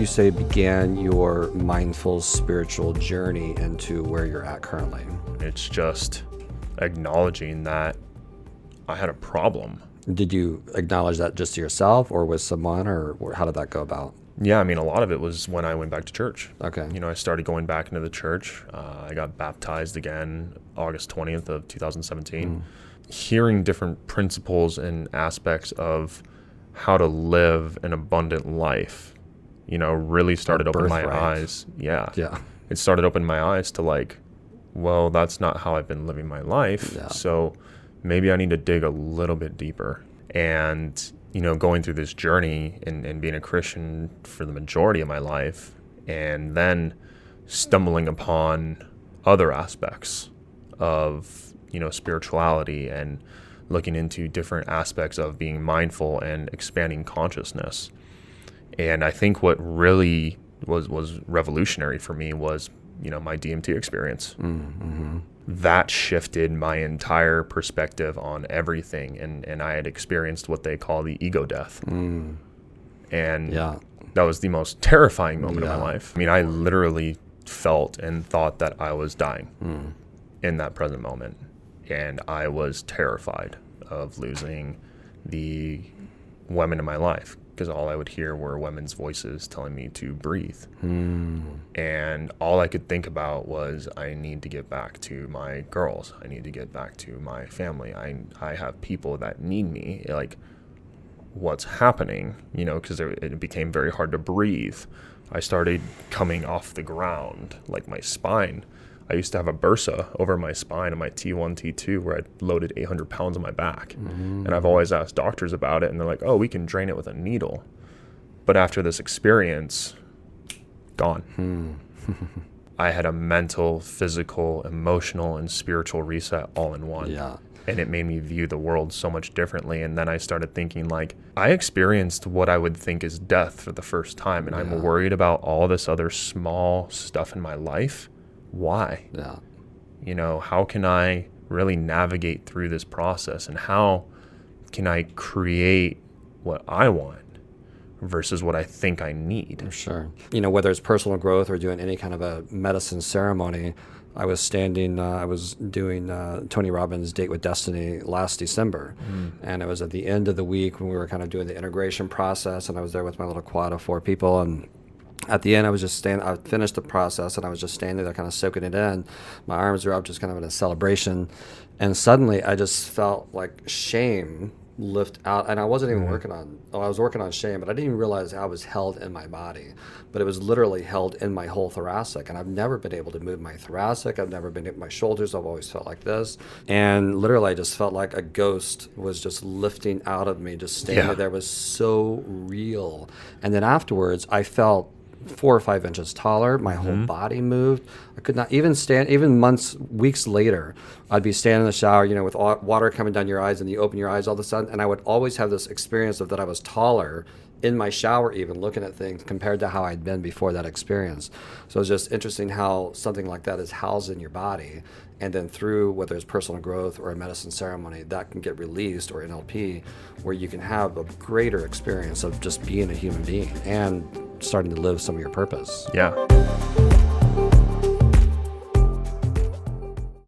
you say began your mindful spiritual journey into where you're at currently? It's just acknowledging that I had a problem. Did you acknowledge that just to yourself or with someone, or how did that go about? Yeah, I mean, a lot of it was when I went back to church. Okay. I started going back into the church. I got baptized again August 20th of 2017. Hearing different principles and aspects of how to live an abundant life, really started opening my eyes. Yeah. It started opening my eyes to like, well, that's not how I've been living my life. Yeah. So maybe I need to dig a little bit deeper. And going through this journey and being a Christian for the majority of my life, and then stumbling upon other aspects of, spirituality and looking into different aspects of being mindful and expanding consciousness. And I think what really was revolutionary for me was, my DMT experience. Mm-hmm. That shifted my entire perspective on everything. And I had experienced what they call the ego death. And that was the most terrifying moment of my life. I mean, I literally felt and thought that I was dying in that present moment. And I was terrified of losing the women in my life, because all I would hear were women's voices telling me to breathe. And all I could think about was, I need to get back to my girls. I need to get back to my family. I have people that need me. Like, what's happening? Because it became very hard to breathe. I started coming off the ground, like my spine. I used to have a bursa over my spine and my T1, T2, where I loaded 800 pounds on my back. And I've always asked doctors about it, and they're like, oh, we can drain it with a needle. But after this experience, gone. I had a mental, physical, emotional, and spiritual reset all in one. Yeah. And it made me view the world so much differently. And then I started thinking, like, I experienced what I would think is death for the first time. And I'm worried about all this other small stuff in my life. Why? Yeah. How can I really navigate through this process, and how can I create what I want versus what I think I need? Sure. Whether it's personal growth or doing any kind of a medicine ceremony, I was doing Tony Robbins' Date with Destiny last December. And it was at the end of the week when we were kind of doing the integration process, and I was there with my little quad of 4 people, and at the end, I finished the process, and I was just standing there kind of soaking it in. My arms were up, just kind of in a celebration. And suddenly I just felt like shame lift out. And I wasn't even I was working on shame, but I didn't even realize how it was held in my body. But it was literally held in my whole thoracic. And I've never been able to move my thoracic. I've never been able to my shoulders. I've always felt like this. And literally, I just felt like a ghost was just lifting out of me, just standing there. It was so real. And then afterwards, I felt 4 or 5 inches taller. My whole body moved. I could not even stand. Even weeks later, I'd be standing in the shower, with water coming down your eyes, and you open your eyes all of a sudden, and I would always have this experience of that I was taller in my shower, even looking at things compared to how I'd been before that experience. So it's just interesting how something like that is housed in your body, and then through whether it's personal growth or a medicine ceremony, that can get released, or NLP, where you can have a greater experience of just being a human being and starting to live some of your purpose. Yeah.